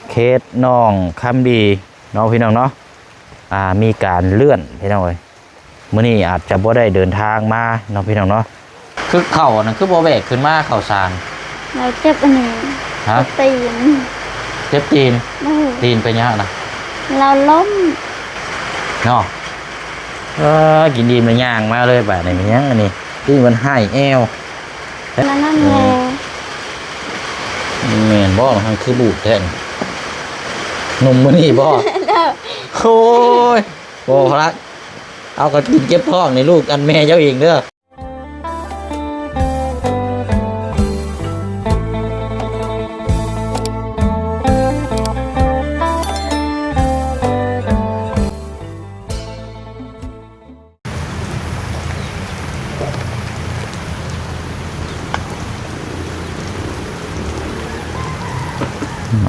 เคสน้องคำดีน้องพี่น้องเนาะมีการเลื่อนพี่น้องเลยมื้อนี้อาจจะบ่ได้เดินทางมาน้องพี่น้องเนาะคือเข่านั่นคือบ่แบกขึ้นมาเข่าสารเราเจ็บอันนี้ฮะตีนเจ็บตีนตีนเป็นยังนะเราล้มเนาะกินดีมันย่างมาเลยแบบไหนมันยังอันนี้ที่มันให้แอวนั่นแหละเมนบ่ทางคือบูดแท้นมมื้อนี้บ่โอ้ยบ่ครับเอากระกินเก็บท้องในลูกอันแม่เจ้าเองเด้อ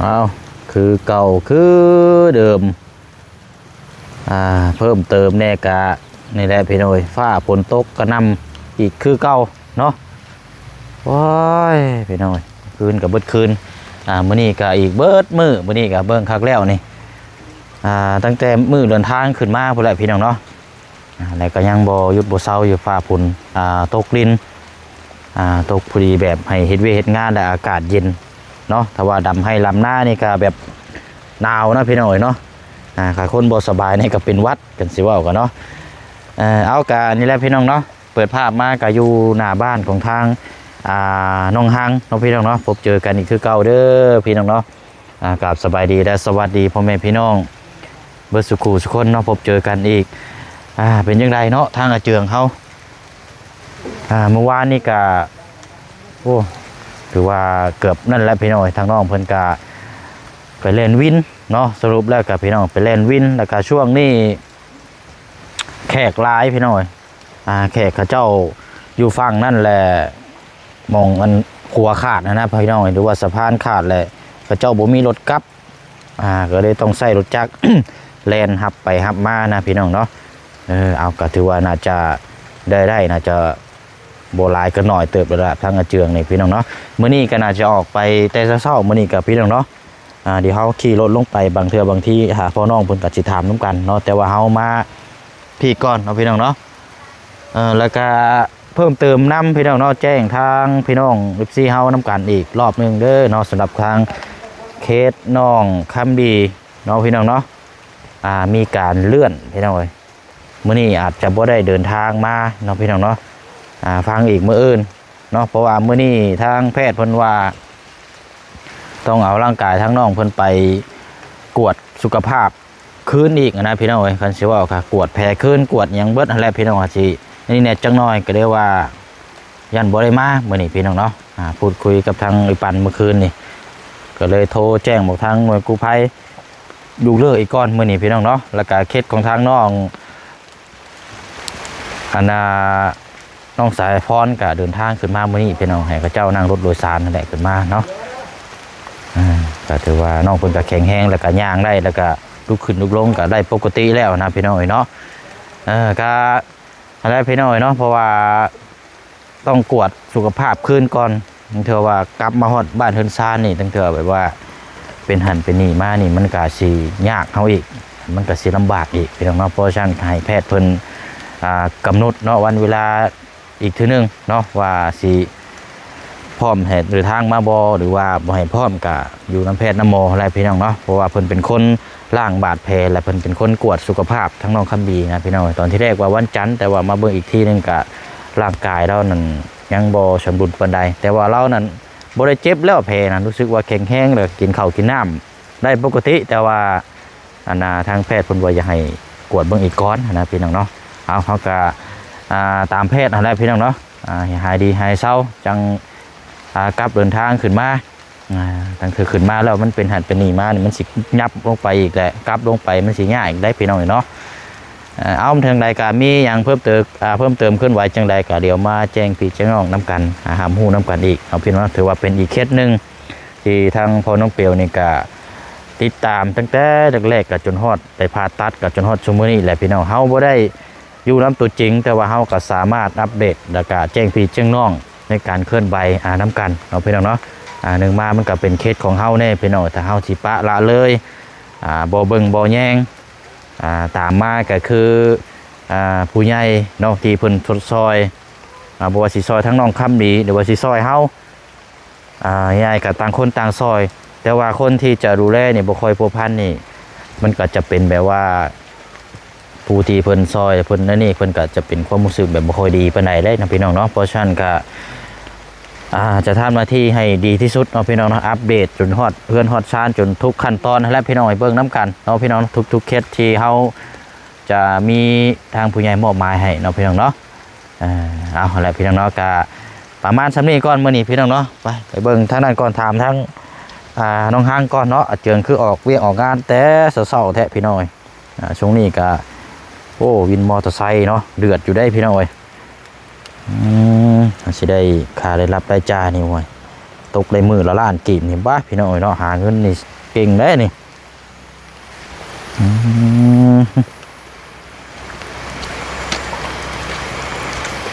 เอาคือเก่าคือเดิมเพิ่มเติมแน่กะนี่แหละพี่น้อยฟ้าฝนตกกระนำอีกคือเก่าเนาะว้ายพี่น้อยคืนกับเบิดคืนมื้อนี้ก็อีกเบิดมื้อนี้ก็เบิ่งคักแล้วนี่ตั้งแต่มื้อเดินทางขึ้นมาพุ่นแหละพี่น้องเนาะแล้วก็ยังบ่หยุดบ่เซาอยู่ฟ้าฝนตกลินตกพอดีแบบให้เฮ็ดเวยกเฮ็ดงานและอากาศเย็นเนาะถ้าว่าดำให้ลำหน้านี่ก็แบบหนาวนะพี่น้อยเนาะขาคนบ่สบายนี่ก็เป็นวัดกันสิว่ากันเนาะเอาการนี่แหละพี่น้องเนาะเปิดภาพมาก็อยู่หน้าบ้านของทางน้องฮังน้องพี่น้องเนาะพบเจอกันอีกคือเก่าเด้อพี่น้องเนาะกราบสบายดีและสวัสดีพ่อแม่พี่น้องเบิร์สุขูสุคนเนาะพบเจอกันอีกเป็นยังไงเนาะทางอาเจืองเขาเมื่อวานนี่ก็โอ้ถือว่าเกือบนั่นแหละพี่น้อยทางน้องเพิ่นกะไปเล่นวินเนาะสรุปแล้วกับพี่น้องไปเล่นวินแล้วก็ช่วงนี้แขกหลายพี่น้อยแขกเขาเจ้าอยู่ฝั่งนั่นแหละมองอันขัวขาดนะพี่น้อยหรือว่าสะพานขาดแหละเขาเจ้าบ่มีรถกลับก็เลยต้องใส่รถจักร แล่นหับไปหับมานะพี่น้องเนาะเอาก็ถือว่าน่าจะได้น่าจะโบราณก็หน่อยเติบระดับทางอาเจืองนี่พี่น้องเนาะมื้อนี้ก็น่าจะออกไปแต่เช้ามื้อนี้กับพี่น้องเนาะเดี๋ยวเฮาขี่รถลงไปบางเทื่อบางที่หาพ่อน้องเพิ่นก็สิถามนำกันเนาะแต่ว่าเฮามาพี่ก่อนเนาะพี่น้องเนาะแล้วก็เพิ่มเติมนำพี่น้องเนาะแจ้งทางพี่น้อง FC เฮานำกันอีกรอบนึงเด้อเนาะสำหรับทางเคสน้องคำดีเนาะพี่น้องเนาะมีการเลื่อนพี่น้องเอ้ยมื้อนี้อาจจะบ่ได้เดินทางมาเนาะพี่น้องเนาะฟังอีกมื้ออื่นเนาะเพราะว่ามื้อนี้ทางแพทย์เพิ่นว่าต้องเอาร่างกายทั้งน้องเพิ่นไปกวดสุขภาพคืนอีกนะพี่น้องเอ้ยคันสิว่าค่ะกวดแผลคืนกวดหยังเบิดนั่นแหละพี่น้องสินี่แน่จังน้อยก็ได้ว่ายันบ่ได้มามื้อนี้พี่น้องเนาะพูดคุยกับทางไอ้ปันเมื่อคืนนี่ก็เลยโทรแจ้งบอกทางหน่วยกู้ภัยดูเรื่องอีกก่อนมื้อนี้พี่น้องเนาะแล้วก็เคสของทางน้องน้องสายพรก็เดินทางขึ้นมามื้อนี้พี่น้องให้เขาเจ้านั่งรถโดยสารนั่นแหละขึ้นมาเนาะก็ถือว่าน้องเพิ่นก็แข็งแรงแล้วก็ย่างได้แล้วก็ลุกขึ้นลุกลงก็ได้ปกติแล้วนะพี่น้องเนาะก็อะไรพี่น้องเนาะเพราะว่าต้องกวดสุขภาพคืนก่อนตั้งเถื่อว่ากลับมาฮอดบ้านเฮือนซานนี่ตั้งเถื่อแบบว่าเป็นหันเป็นนี่มานี่มันก็สิยากเฮาอีกมันก็สิลำบากอีกพี่น้องเนาะเพราะฉะนั้นให้แพทย์เพิ่นกำหนดเนาะวันเวลาอีกทีนึงเนาะว่าสิพร้อมเหตุหรือทางมาบอหรือว่าบ่ให้พร้อมกับอยู่น้ำแพทย์น้ำโมอะไรพี่น้องเนาะเพราะว่าเพิ่นเป็นคนล่างบาดแผลและเพิ่นเป็นคนกวดสุขภาพทั้งน้องคำบีนะพี่น้องตอนที่แรกว่าวันจันทร์แต่ว่ามาเบิ่งอีกทีนึงกับร่างกายเรานั่นยังบ่สมบูรณ์ปานใดแต่ว่าเรานั้นบ่ได้เจ็บแล้วแผลนั้นรู้สึกว่าแข็งแรงเลยกินข้าวกินน้ำได้ปกติแต่ว่าทางแพทย์เพิ่นว่าอย่าให้กวดเบิ่งอีกก้อนนะพี่น้องเนาะเอาเขาก็ตามแพทย์อะไรพี่น้องเนาะหายดีหายเศร้าจังกลับเดินทางขึ้นมาตั้งคือขึ้นมาแล้วมันเป็นหันเป็นหนีมาเนี่ยมันสิยับลงไปอีกแหละกลับลงไปมันสิง่ายอีกได้พี่น้องเนาะเอาทางใดการมีอย่างเพิ่มเติมขึ้นไหวจังใดก็เดี๋ยวมาแจ้งพี่แจ้งน้องน้ำกันหามหูน้ำกันอีกเอาพี่น้องถือว่าเป็นอีกเคสหนึ่งที่ทางพ่อน้องเปียวนี่ก็ติดตามตั้งแต่แรกๆกับจนฮอดไปผ่าตัดกับจนฮอดชั่วโมงนี้แหละพี่น้องเฮาบ่ได้อยู่น้ำตัวจริงแต่ว่าเฮาก็สามารถอัปเดตและก็แจ้งพี่แจ้งน้องในการเคลื่อนไหวน้ำกันเอาพี่น้องเนาะ หนึ่งมามันก็เป็นเคสของเฮาแน่พี่น้องถ้าเฮาสิปะละเลยบ่เบิ่งบ่แยงตามมาก็คือผู้ใหญ่เนาะที่เพิ่นทดซอยบ่ว่าสิซอยทั้งน้องคำดีหรือว่าสิซอยเฮาใหญ่ก็ต่างคนต่างซอยแต่ว่าคนที่จะดูแลนี่บ่ค่อยพัวพันนี่มันก็จะเป็นแบบว่าผู้ที่เพิ่นซอยเพิ่นนั่นนี่เพิ่นก็จะเป็นความรู้สึกแบบบ่ค่อยดีปานใดเลยนะพี่น้องเนาะเพราะฉะนั้นก็จะทำหน้าที่ให้ดีที่สุดเนาะพี่น้องเนาะอัปเดตจนฮอดเพื่อนฮอดชานจนทุกขั้นตอนและพี่น้องให้เบิ่งน้ำกันเนาะพี่น้องทุกเคสที่เฮาจะมีทางผู้ใหญ่มอบหมายให้เนาะพี่น้องเนาะเอาละพี่น้องเนาะก็ประมาณสำนี้ก่อนมื้อนี้พี่น้องเนาะไปเบิ่งทางนั้นก่อนถามทั้งน้องห้างก่อนเนาะเจิงคือออกเวียกออกงานแต่เช้าๆแท้พี่น้อยช่วงนี้ก็โอ้วินมอเตอร์ไซค์เนาะเดือดอยู่ได้พี่น้อยสิได้ค่าได้รับได้จ่ายนี่โว้ยตกได้มือละล้านกีบนี่บ้าพี่น้อยเนาะหาเงินนี่เก่งได้นี่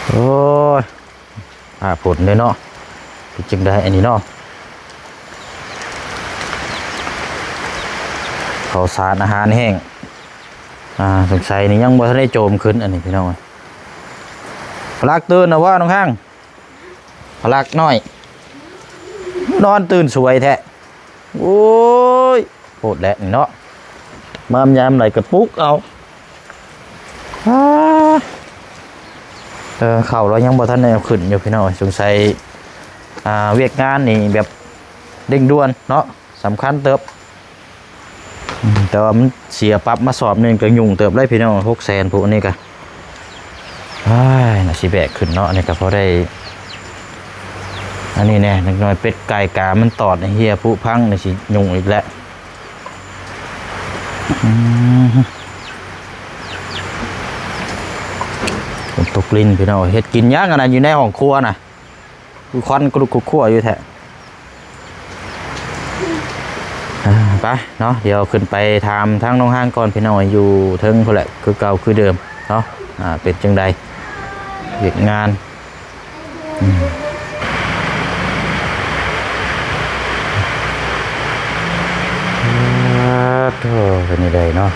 โอ้ยผลเลยเนาะจึงได้อันนี้เนาะข้าวสารอาหารแห้งสงสัยนี่ยังบ่ทันได้โจมขึ้นอันนี้พี่น้องพลักตื่นนะว่าน้องข้างพลักน้อยนอนตื่นสวยแท้โอ้ยโหดแหละนี่เนาะมามยามไหนกระปุกเอาเข่าเรายังบ่ทันได้ขึ้นอยู่พี่น้องสงสัยเวียกงานนี่แบบเร่งด่วนเนาะสำคัญเติบแต่ว่ามันเสียปรับมาสอบนึงก็ยุ่งเติบเลยพี่น้อง600,000พวกนี้ก็น่าสิแบกขึ้นเนาะนี่ก็พอได้อันนี้แน่นักน้อยเป็ดไก่กามันตอดเฮียผู้พังนี่สิยุ่งอีกแล้วตกลิ้นพี่น้องเฮ็ดกินยากขนาดอยู่ในห้องครัวน่ะคือควันกรุกคั่วอยู่แท้ไปเนาะเดี๋ยวขึ้นไปทำทั้งน้องห้างก่อนพี่น้องอยู่เทิงพอแหละคือเก่าคือเดิมเนาะเป็นจังใดเฮ็ดงานโธ่เป็นยังไงเนาะ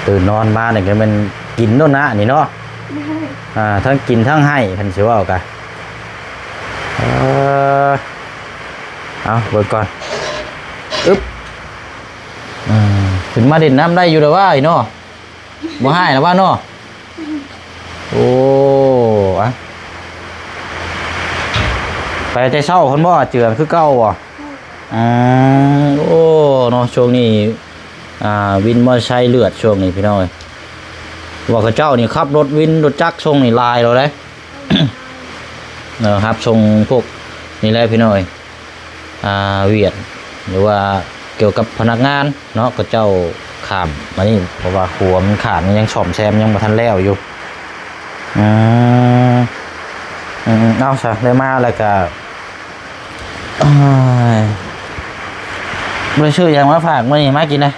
ตื่นนอนมาเนี่ยก็มันกินโน่นนะนี่เนาะทั้งกินทั้งให้พันสิว่าเอากันเอาเบิกก่อนอึ๊บถึงมาดินน้ำได้อยู่แล้วว่าอีเนาะบ่ให้แล้วว่าเนาะโอ้ไปแต่เช้าคนบ่เจือนคือเก่าบ่โอ้เนาะช่วงนี้วินมอเตอร์ไซค์เลือดช่วงนี้พี่น้อยว่าเขาเจ้านี่ขับรถวินรถจักรช่วงนี้ลายเราเลยครับส่งพวกนี่แหละพี่น้อยเวียดหรือว่าเกี่ยวกับพนักงานเนาะก็เจ้าขามมานี่เพราะว่าหัวมันขาดมันยังฉ่อมแซมยังมาทันแล้วอยู่เอาซะได้มาแล้วก็ไม่ได้ชื่ออย่างมาฝากมื่อนี้มากินเลย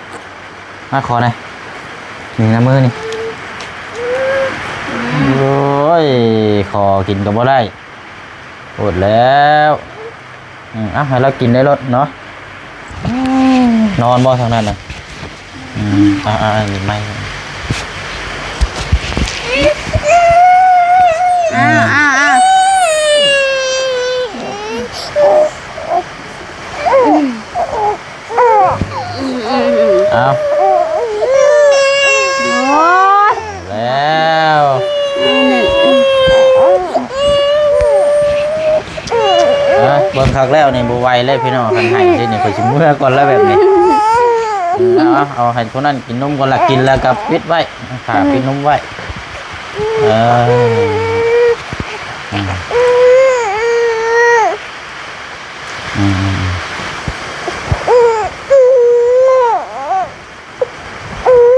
มาขอหน่อยนี่นะมือนี่โอ้ยขอกินก็บ่ได้อดแล้วให้เรากินได้รถเนาะนอนบ่ทางนั้นน่ะไม่เอาแล้วเบิ่งคักแล้วนี่บ่ไหวเลยพี่น้องคันให้สินี่ข่อยสิเมื่อก่อนแล้วแบบนี้เอาให้คนนั้นกินนมก่อนละกินแล้วก็ปิดไว้ขาปิดนมไว้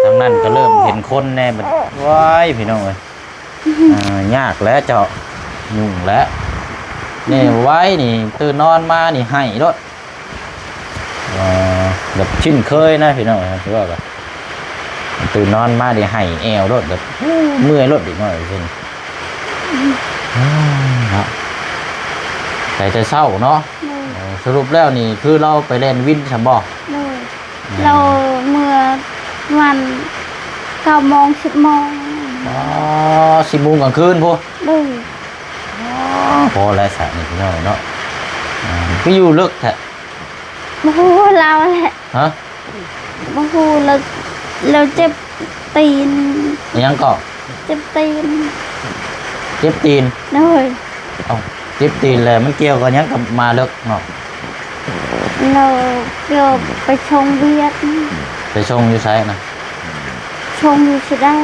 ทางนั้นก็เริ่มเห็นคนแน่มันว้ายพี่น้องเอ้ยยากแล้วเจาะยุ่งแล้วนี่ไว้นี่ตื่นนอนมานี่ให้รถแบบชินเคยนะพี่น้องถือว่าแบบตื่นนอนมานี่ให้แอวรถแบบเมื่อยรถอีกหน่อยสิ ใส่แต่เช้าเนาะ โดย สรุปแล้วนี่คือเราไปเล่นวินใช่บ่ โดยเราเมื่อวัน9 โมง 10 โมง อ๋อ10 โมงกลางคืนพู โดย พอแล้วสะนี่พี่น้องเนาะก็อยู่ลึกแท้ บ่ฮู้เราแหละ ฮะ บ่ฮู้เราเจ็บตีน ยังก็ เจ็บตีน เจ็บตีน โดย เอ้าเจ็บตีนเลยมันเกี่ยวกับหยังกับมาลึกเนาะ เราเดี๋ยวไปชงเบียร์ ไปชงอยู่ไสนะ ชงอยู่สิได้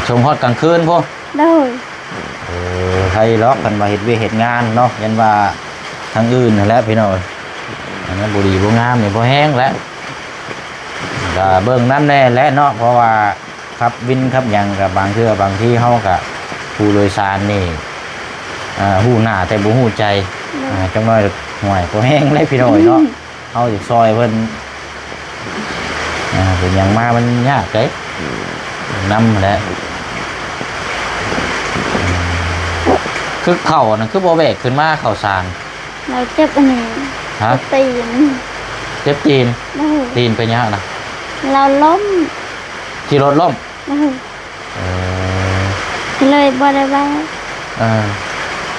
ชงฮอดกลางคืนพู โดย ใครล็อกกันมาเฮ็ดเวยกเฮ็ดงานเนาะยันว่าทางอื่นนั่นแหละพี่น้องอันนั้นบุรีบ่งามนี่บ่แห้งแล้วก็เบิ่งนำแน่แหละเนาะเพราะว่าครับวินครับหยังก็บางเทื่อบางที่เฮาก็ผู้โดยสารนี่ฮู้หน้าแต่บ่ฮู้ใจจังน้อยห่วยบ่แห้งเลยพี่น้อยเนาะเฮาสิซอยเพิ่นเป็นหยังมามันยากเด้นำแหละคือเข่านั่นคือบ่แบกขึ้นมาเข่าสาร เราเจ็บอันนี้ ฮะ เจ็บตีน เจ็บตีน โดย ตีนเป็นยังนะ เราล้ม ขี่รถล้ม โดย เออ เลยบ่ได้ว่า เออ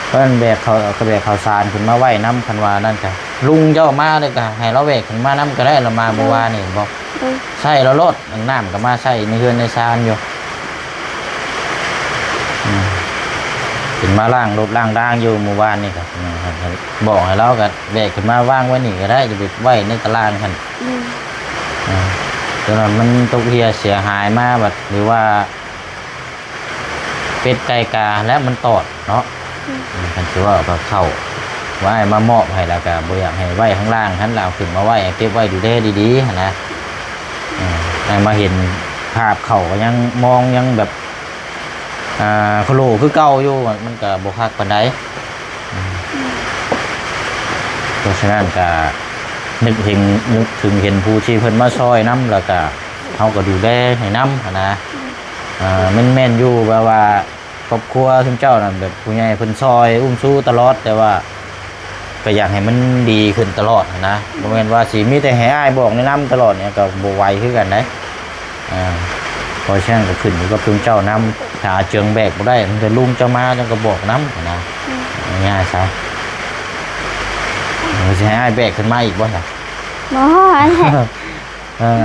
เพิ่นแบกเขาก็แบกเขาสารขึ้นมาไว้น้ำคันว่านั่นจ้ะลุงเจ้ามาเลยก็ให้เราแบกขึ้นมาน้ำก็ได้เรามาเมื่อวานนี่บอก โดย ใช่เราลดน้ำก็มาใช่ในเฮือนในซานอยู่ขึ้นมาล่างรถล่างด่างอยู่เมื่อวานนี่ครับบอกให้เราก็แบกขึ้นมาว่างไว้นี่ก็ได้จะไปไว้ในตารางคัน โดย จนมันตกเฮียเสียหายมาแบบหรือว่าเป็ดไก่กาและมันตอดเนาะมันคือว่าก็เข้าไว้มามอบให้แล้วก็บ่อยากให้ไว้ข้างล่างหันเราขึ้นมาไว้เก็บไว้ดูแลดีๆนะแต่มาเห็นภาพเขาก็ยังมองยังแบบโคโลคือเก่าอยู่มันก็บ่คักปานใดเพราะฉะนั้นก็นึกถึงเห็นผู้ที่เพิ่นมาซอยน้ำแล้วก็เขาก็ดูแลให้น้ำนะแม่นอยู่แบบว่าครอบครัวทุกเจ้าน่ะแบบผู้ใหญ่เพิ่นซอยอุ้มสู้ตลอดแต่ว่าก็อยากให้มันดีขึ้นตลอดนะบ่แม่นว่าสิมีแต่ให้อ้ายบอกแนะนำตลอดเนี่ยก็บ่ไหวคือกันเด้เพราะฉะนั้นก็ขึ้นอยู่กับทุกเจ้านำถ้าเจิงแบกบ่ได้มันจะลุงเจ้ามาจังก็บอกนำนะง่ายๆซะสิให้อ้ายแบกขึ้นมาอีกบ่ล่ะ บ่แหละ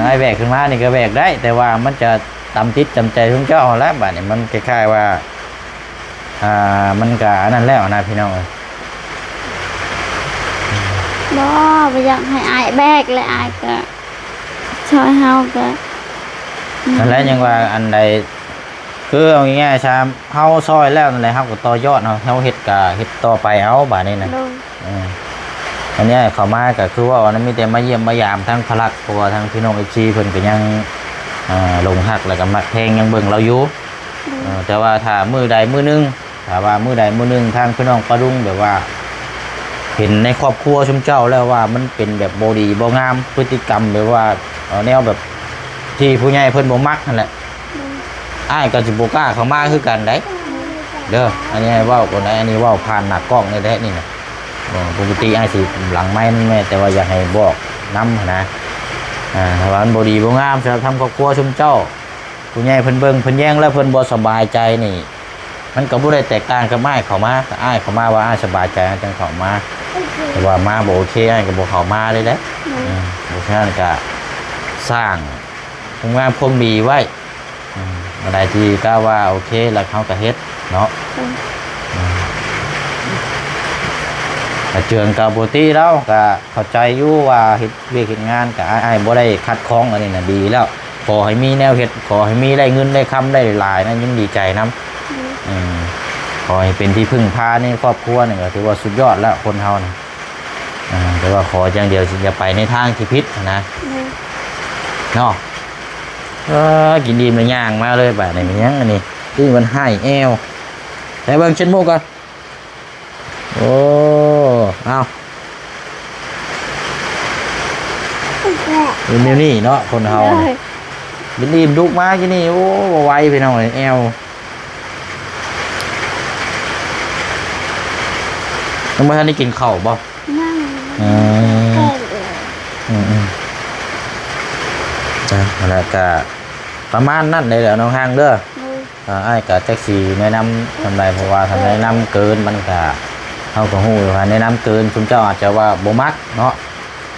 ไอ้แบกขึ้นมานี่ก็แบกได้ แต่ว่ามันจะตำติดจำใจทุกเจ้าแล้วบัดนี้มันคล้ายๆว่ามันก็อันนั้นแล้วนะพี่น้อง บ่อยากให้อายแบกเลยอายก็ช่วยเฮาก็ นั่นแหละยังว่าอันใดคือเอาง่ายๆชามเฮาซอยแล้วนั่นแหละเฮาก็ต่อยอดเฮาเฮ็ดก็เฮ็ดต่อไปเอาบัดนี้นะ โดย อันนี้เขามาก็คือว่านั้นมีแต่มาเยี่ยมมายามทั้งพลักตัวทั้งพี่น้อง FC เพิ่นก็ยังลงหักแล้วก็มักแพงยังเบิ่งเราอยู่แต่ว่าถ้ามื้อใดมื้อนึงถ้าว่ามื้อใดมื้อนึงทางพี่น้องปะดุงแบบว่า เห็นในครอบครัวชุมเจ้าแล้วว่ามันเป็นแบบบ่ดีบ่งามพฤติกรรมแบบว่าแนวแบบที่ผู้ใหญ่เพิ่นบ่มักนั่นแหละอ้ายก็สิบ่กล้าเข้ามาคือกันได้เด้ออันนี้เว้าคนใดอันนี้เว้าผ่านหน้ากล้องนี่แหละนี่นะปกติอ้ายสิหลังไม้นั่นแม่แต่ว่าอยากให้บอกนำนะถ้าว่ามันบ่ดีบ่งามสำหรับทำครอบครัวชุมเจ้าผู้ใหญ่เพิ่นเบิ่งเพิ่นแย่งแล้วเพิ่นบ่สบายใจนี่มันก็บ่ได้แตกต่างกับอ้ายเข้ามาแต่อ้ายเข้ามาว่าอ้ายสบายใจจังเข้ามาแต่ว่ามาบ่โอเคอ้ายก็บ่เข้ามาเลยเด้เพราะฉะนั้นก็สร้างคุณงามคงดีไว้อะไรที่ก็ว่าโอเคแล้วเขาก็เฮ็ดเนาะแต่เจืองกับปกติแล้วก็เข้าใจอยู่ว่าเฮ็ดเวียกเฮ็ดงานก็อ้ายบ่ได้คัดค้องอันนี้น่ะดีแล้วขอให้มีแนวเฮ็ดขอให้มีได้เงินได้คำได้หลายนั่นยังดีใจนำขอให้เป็นที่พึ่งพาในครอบครัวนี่ก็ถือว่าสุดยอดแล้วคนเฮานี่แต่ว่าขออย่างเดียวอย่าไปในทางที่ผิดนะเนาะกินดีมันย่างมาเลยแบบนี้มันยังอันนี้ที่มันให้แอวแต่เบิ่งเช่นโมก่อนโอ้เอาเป็นนี่เนาะคนเฮาเป็นดีมดุกมาที่นี่โอ้ไวไปหน่อยแอว ยังบ่ทันได้กินข้าวบ่ นั่ง อืมจ้ะแล้วก็ประมาณนั้นเลยแหละน้องห้างเด้อ เลย อ้ายก็แท็กซี่แนะนำทำไรเพราะว่าทำแนะนำเกินมันก็เฮาก็ฮู้อยู่ว่าแนะนำเกินชุมเจ้าอาจจะว่าบ่มักเนาะ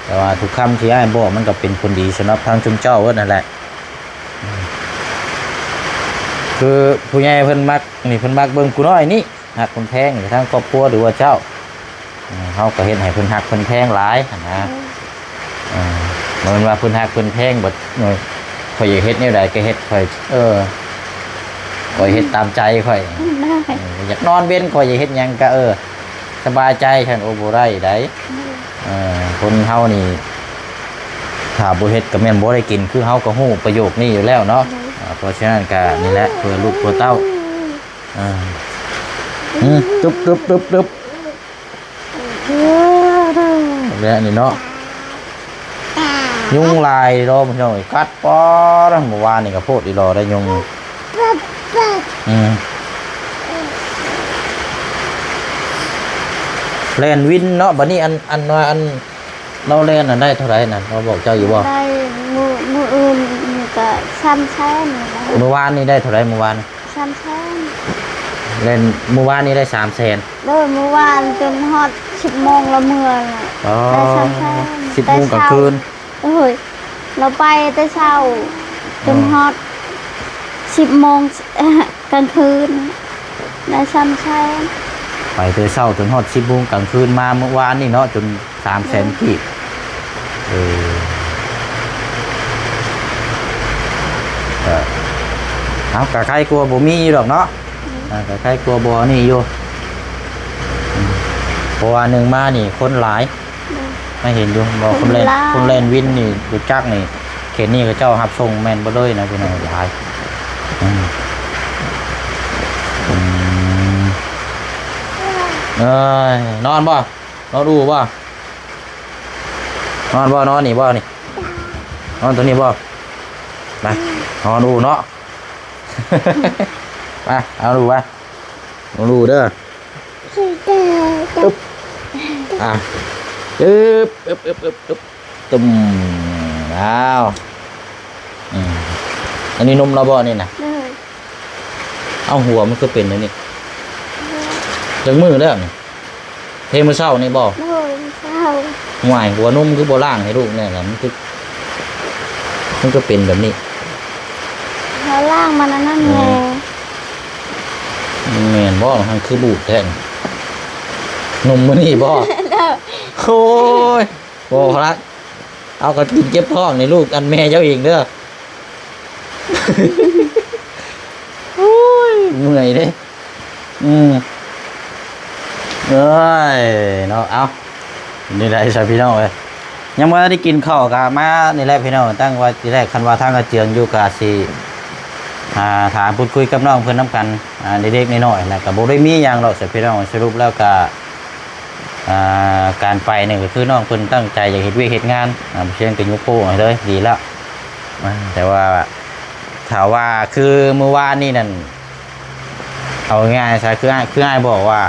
แต่ว่าทุกคำที่อ้ายบอกมันก็เป็นคนดีสำหรับทางชุมเจ้าเบิดนั่นแหละคือผู้ใหญ่เพิ่นมักนี่เพิ่นมักเบิ่งกูน้อยนี่ฮักคนแพงทางครอบครัวหรือว่าเจ้าเฮาก็เฮ็ดให้เพิ่นฮักเพิ่นแพงหลายนะมันว่าเพิ่นฮักเพิ่นแพงบ่ข่อยอยากเฮ็ดแนวใดก็เฮ็ดข่อยข่อยเฮ็ดตามใจข่อย ได้ อยากนอนเว้นข่อยอยากเฮ็ดหยังก็สบายใจฉันโอบ่ได้ได้คนเฮานี่ถ้าบ่เฮ็ดก็แม่นบ่ได้กินคือเฮาก็ฮู้ประโยคนี้อยู่แล้วเนาะเพราะฉะนั้นก็นี่แหละเพื่อลูกเพื่อเต้าตึ๊บแล้วนี่เนาะยุงลายรอมันหน่อยกัดปอเมื่อวานนี่ก็โพดอีรอได้ยุงแลนวินเนาะบัดนี้อันเราแลนได้เท่าไหร่น่ะเราบอกเจ้าอยู่บ่ได้มืออื่นนี่ก็ซ้ำแช่น เมื่อวานนี่ได้เท่าไหร่เมื่อวาน ซ้ำแช่น เล่นเมื่อวานนี้ได้300,000เลยเมื่อวานจนฮอด10 โมงละเมื่อน่ะได้ซ้ำแช่น 10 โมงกลางคืน เอ้ยเราไปแต่เช้าจนฮอด10 โมงกลางคืนได้ซ้ำแช่น ไปแต่เช้าจนฮอด10 โมงกลางคืนมาเมื่อวานนี่เนาะจน300,000กีบเอากะใครกลัวบ่มีอยู่ดอกเนาะกะใครกลัวบ่นี่อยู่เพราะว่าหนึ่งมานี่คนหลายไม่เห็นอยู่บ่คนเล่นวินนี่รู้จักนี่เขตนี่ก็เจ้ารับส่งแม่นบ่เลยนะพี่น้องหลายนอนบ่นอนดูบ่นอนบ่นอนนี่บ่นี่นอนตัวนี้บ่ไปนอนดูเนาะ ไปเอาดูไปนอนดูเด้อตึ๊บตึ๊บตึมอ้าวอันนี้นมเราบ่นี่นะเอาหัวมันก็เป็นเลยนี่จังมือแล้วนี่เทมือเศร้านี่บ่หวายหัวนมคือบ่ล่างให้ลูกเนี่ยแหละมันก็เป็นแบบนี้เขาล่างมันนั่นไงแม่นบ่มันคือบูดแท้นมมันนี่บ่โอ้ยบ่ครับเอากระตินเก็บท้องในลูกอันแม่เจ้าเองเด้อโอ้ยเมื่อยเด้เอ้ยเนาะเอานี่แหละใช่พี่น้องเลยยังไม่ได้กินข้าวกะมานี่แหละพี่น้องตั้งว่าทีแรกคันว่าทางกระเจียงอยู่กะสิถามพูดคุยกับน้องเพื่อนน้ำกันเด็กๆน้อยๆนะกับโบได้มีอย่างหรอกแต่พี่น้องสรุปแล้วก็การไปเนี่ยก็คือน้องเพื่อนตั้งใจอยากเห็นวิเหตุงานเช่นกับยุโป้เลยดีแล้วแต่ว่าถามว่าคือเมื่อวานนี่นั่นเอาง่ายใช่คือง่ายบอกว่า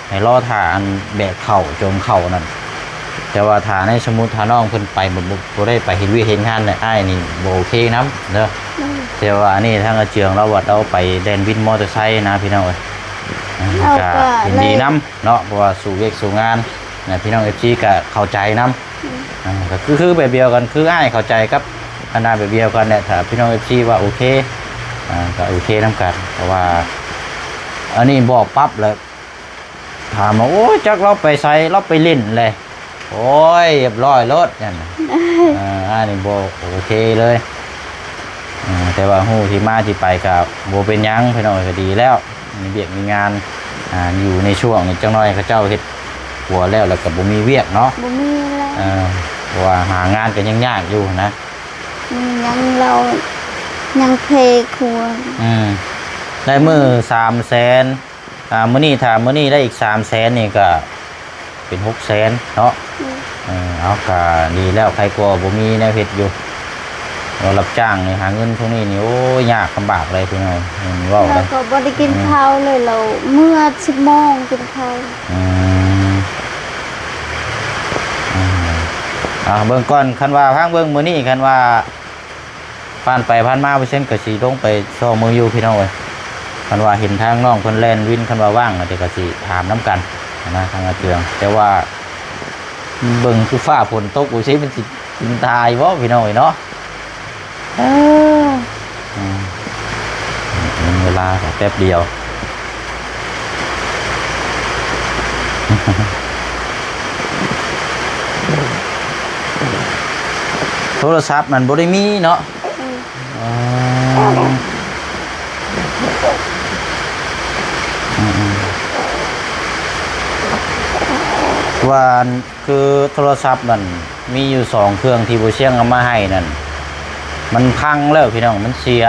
ให้รอถ่าอันแบกเข่าจมเข่านั่นแต่ว่าฐานในสมุทรฐานน้องเพิ่นไปบ่ได้ไปเห็นวิเห็นงานเลยอ้ายนี่บ่โอเคน้ำเด้อแต่ว่าอันนี้ทางอาเจียงเราวัดเอาไปแดนวินมอเตอร์ไซค์นะพี่น้องเอ้ยก็ยินดีน้ำเนาะเพราะว่าสู่เวกสู่งานนะพี่น้อง FC ก็เข้าใจน้ำก็คือแบบเดียวกันคืออ้ายเข้าใจกับคณะแบบเดียวกันเนี่ยถ้าพี่น้อง FC ว่าโอเคก็โอเคน้ำกันเพราะว่าอันนี้บอกปั๊บเลยถามว่าโอ้ยจักเราไปไซเราไปเล่นเลยโอ้ยเรียบร้อยรถนั่นอันนี้โบโอเคเลยแต่ว่าหูที่มาที่ไปกับโบเป็นยังพี่น้องก็ดีแล้วมีเวียกมีงานอยู่ในช่วงนี้จังน้อยเขาเจ้าเฮ็ดหัวแล้วกับโบมีเวียกเนาะบ่มีแล้วเพราะว่าหางานกันยังยากอยู่นะยังเรายังเพครัวได้มือ300,000มื้อนี้ถ้ามื้อนี้ได้อีก300,000นี่ก็เป็น600,000เนาะเอาก็ดีแล้วใครกลัวบ่มีแนวเฮ็ดอยู่เรารับจ้างนี่หาเงินช่วงนี้นี่โอ้ยยากลำบากเลยพี่น้อยเว้าเลยก็บ่ได้กินข้าวเลยเราเมื่อ10 โมงกินข้าว เบิ่งก่อนคันว่าพังเบิ่งมื้อนี้คันว่าผ่านไปผ่านมาไปเช่นก็สิลงไปซ้อมืออยู่พี่น้องเอ้ยคันว่าเห็นทางน้องเพิ่นแล่นวินคันว่าว่างก็สิก็สิถามนํกันนะทางอาเจืองแต่ว่าเบิ่งคือฟ้าฝนตกอยู่ซิมันสิกินตายบ่พี่น้องเอ้ยเนาะเวลาแป๊บเดียวโทรศัพท์มันบ่ได้มีเนาะว่าคือโทรศัพท์นั่นมีอยู่2เครื่องที่บ่เชียงเอามาให้นั่นมันพังแล้วพี่น้องมันเสีย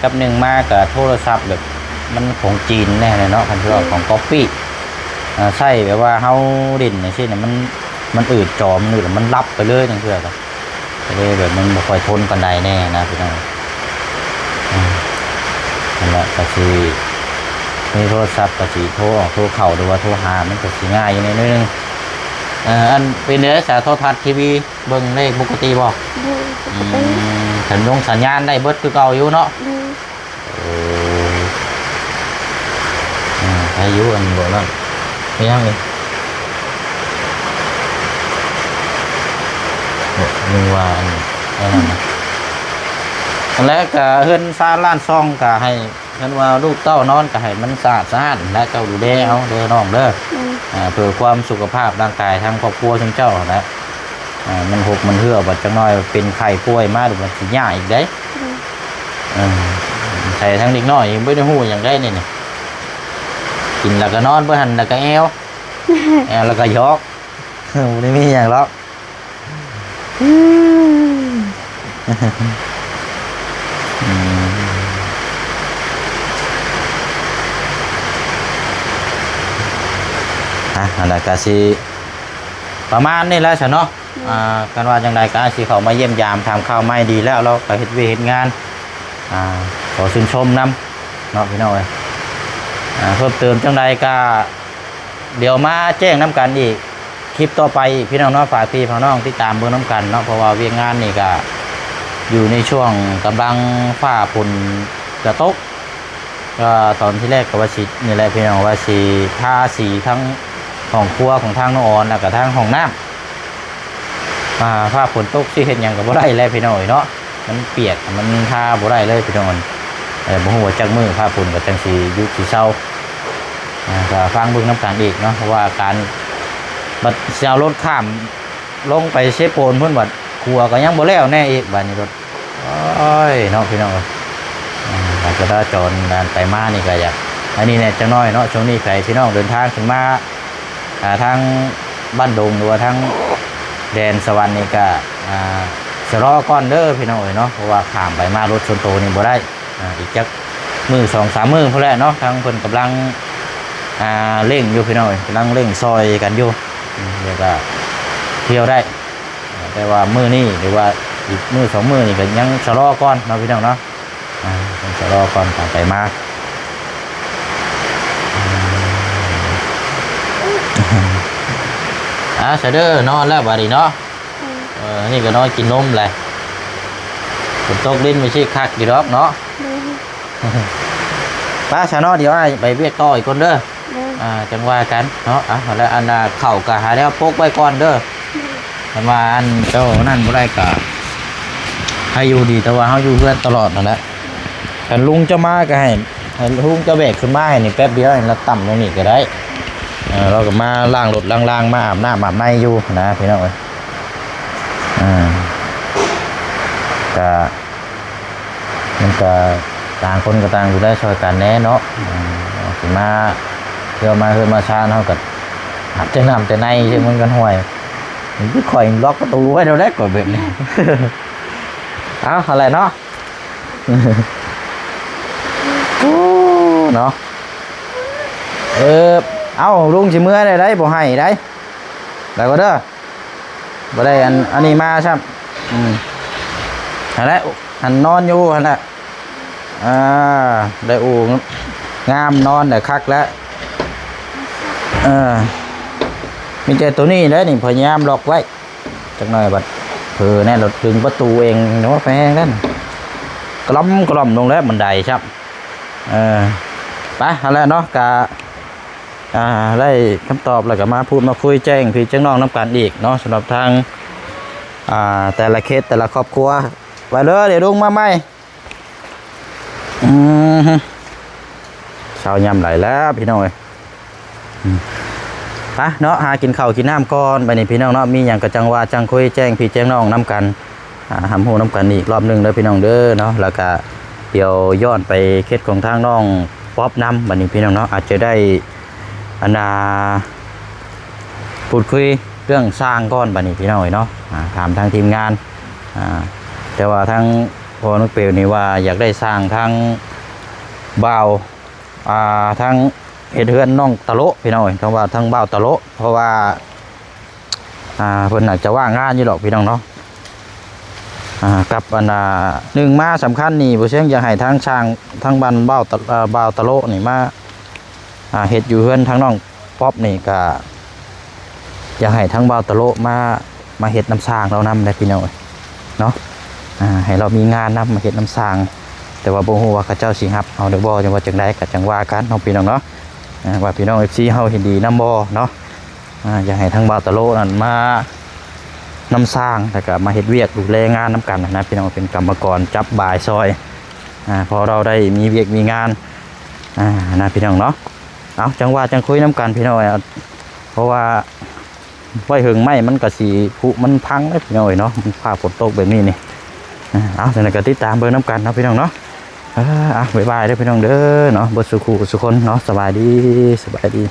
กับหนึ่งมากับโทรศัพท์แบบมันของจีนแน่เลยเนาะคันที่ว่าของก๊อปปี้ใช่แบบว่าเฮาดินอย่างเช่นน่ะมันอืดจอมันอืดมันรับไปเลยจังซี่ก็เลยแบบมันบ่ค่อยทนปานใดแน่นะพี่น้องนั่นแหละก็สิมีโทรศัพท์ก็สิโทรออกโทรเข้าหรือว่าโทรหามันก็สิง่ายอยู่นิดนึงอันเป็นเด้อสาโทรทัศน์ทีวีเบิ่งได้ปกติบ่สัญญาณได้เบิดคือเก่าอยู่เนาะอายุอันบ่นั่นไม่ยังเลยนึกว่าอันนั้นนะอันแรกก็เฮือนซ่านล้านซ่องก็ให้คันว่าลูกเต้านอนก็ให้มันสะอาดสะอาดและเจ้าดูแลเอาเด้อน้องเด้อเพื่อความสุขภาพร่างกายทั้งครอบครัวทั้งเจ้านะมันหกมันเหื่อบัดจังน้อยเป็นไข้ป่วยมาหรือว่าสิยากอีกเด้ใส่ทั้งเด็กน้อยบ่ได้ฮู้หยังได้นี่กินแล้วก็นอนบ่หันแล้วก็แอวแล้วก็ยอกบ่ได้มีหยังหรอกอันนั้นก็สิประมาณนี้แหละเนาะกันว่าจังใดก็สิเข้ามาเยี่ยมยามทำข้าวไม่ดีแล้วเราก็เฮ็ดเฮ็ดงานขอชื่นชมนำเนาะพี่น้องเอ้ยเพิ่มเติมจังใดก็เดี๋ยวมาแจ้งน้ำกันอีกคลิปต่อไปพี่น้องเนาะฝากพี่น้องติดตามเบิ่งน้ำกันเนาะเพราะว่าเวียงงานนี่ก็อยู่ในช่วงกำลังฟ้าฝนจะตกก็ตอนที่แรกก็ว่าสินี่แหละพี่น้องว่าสิทาสีทั้งห้องครัวของทางน้องอ่อนแล้วก็ทางห้องน้ำฟ้าฝนตกสิเฮ็ดหยังก็บ่ได้แล้วพี่น้องเนาะมันเปียกมันทาบ่ได้เลยพี่น้องบ่ฮู้ว่าจักมื้อฟ้าฝนก็จังสิอยู่สิเซาก็ฟังเบิ่งน้ำกันอีกเนาะเพราะว่าการบัดสิเอารถข้ามลงไปเชฟโปนเพิ่นบัดครัวก็ยังบ่แล้วแน่อีกบัดนี้รถโอ้ยเนาะพี่น้องการจราจรการไปมานี่ก็อยากอันนี้เนี่ยจังน้อยเนาะช่วงนี้ใครพี่น้องเดินทางขึ้นมาทางบ้านดงหรือว่าทางแดนสวรรค์นี่ก็ชะลอก่อนเด้อพี่น้องเนาะเพราะว่าข้ามไปมารถชนโตนี่บ่ได้อีกจักมื้อ 2-3 มื้อพุ่นแหละเนาะทางเพิ่นกำลังเร่งอยู่พี่น้องกำลังเร่งซอยกันอยู่เดี๋ยวก็เที่ยวได้แต่ว่ามื้อนี้หรือว่าอีกมื้อ 2 มื้อนี่ก็ยังชะลอก่อนเนาะพี่น้องเนาะชะลอก่อนไปมาเสด็จนอนแล้วบัดนี้เนาะนี่ก็นอนกินนมแหละฝนตกลิ้นไม่ใช่คักอยู่ดอกเนาะป้าชาเนาะเดี๋ยวไปเวียกต่ออีกคนเด้อจังว่ากันเนาะแล้วอันเข่ากะหาแล้วปกไว้ก่อนเด้อแต่ว่าอันเจ้านั่นบ่ได้กะให้อยู่ดีแต่ว่าเฮาอยู่เพื่อนตลอดนั่นแหละแต่ลุงจะมาก็ให้ลุงจะแบกขึ้นมาให้นี่แป๊บเดียวแล้วต่ำลงนี่ก็ได้เราก็มาล้างรถล้างมาอาบน้ำอาบในอยู่นะพี่น้องเอ้ยก็มันก็ต่างคนก็ต่างอยู่ได้ช่วยกันแน่เนาะถึงมาเพื่อมาชาเนาะก็อาบจะน้ำจะในใช่มันกันห่วยมันก็คอยล็อกประตูไว้เราได้ก่อนแบบนี้เอาอะไรเนาะเนาะเอาลุงสิเมื่อได้บ่ให้ได้แล้วก็เด้อบ่ได้อันนี้มาครับอะไรอันนอนอยู่อันน่ะได้อูงามนอนแต่คักแล้วมีแต่ตัวนี้แล้วนี่พยายามล็อกไว้ จักหน่อยบัดเผลอแน่เราดึงประตูเองเนาะแพงนั่นกล่อมลงแล้วบันไดครับไปเอาละเนาะกะได้คำตอบแล้วก็มาพูดมาคุยแจ้งพี่แจ้งน้องน้ำกันอีกเนาะสำหรับทางแต่ละเคสแต่ละครอบครัวไปเลยเดี๋ยวลุงมาไหมเช้ายำไหลแล้วพี่น้องไปเนาะหากินข้าวกินน้ำก่อนไปนี่พี่น้องเนาะมีอย่างกระจังว่าจังคุยแจ้งพี่แจ้งน้องน้ำกันหำหูน้ำกันอีกรอบหนึ่งเลยพี่น้องเด้อเนาะแล้วก็เดี๋ยวย้อนไปเคสของทางน้องป๊อปน้ำบัดนี้พี่น้องเนาะอาจจะได้พูดคุยเรื่องสร้างก้อนบัดนี้พี่น้องเนาะถามทางทีมงานแต่ว่าทางพอนุกเปลวนี่ว่าอยากได้สร้างทางบ่าวทางเฮ็ดเฮือนน้องตะโลพี่น้องคำว่าทางบ่าวตะโลเพราะว่าเพิ่นอาจจะว่างงานอยู่หรอกพี่น้องเนาะกับหนึ่งมาสำคัญนี่บ่เชียงอยากให้ทางช่างทางบ้านบ่าวตะโลนี่มาเฮ็ดอยู่เฮือนทางน้องป๊อปนี่ก็อยากให้ทางบ่าวตะโลมาเฮ็ดน้ำสร้างเรานำได้พี่น้องเนาะให้เรามีงานนำมาเฮ็ดน้ำสร้างแต่ว่าบ่ฮู้ว่าเขาเจ้าสิรับเอาได้บ่จังว่าจังได๋ก็จังว่ากันเนาะพี่น้องเนาะว่าพี่น้อง FC เฮาเห็นดีนำบ่เนาะอยากให้ทางบ่าวตะโลนั่นมานำสร้างแล้วก็มาเฮ็ดเวียกดูแลงานนำกันนะพี่น้องเป็นกรรมกรจับบ่ายซอยพอเราได้มีเวียกมีงานนะพี่น้องเนาะเอาจังว่าจังคุยนำกันพี่น้องเพราะว่าไว้หึงไหมมันก็สิผุมันพังได้พี่น้องเนาะมันฟ้าฝนตกแบบนี้นี่เอาจังได๋ก็ติดตามเบิ่งนำกันเนาะพี่น้องเนาะบ๊ายบายเด้อพี่น้องเด้อเนาะบ่สุขุสุคนเนาะสบายดี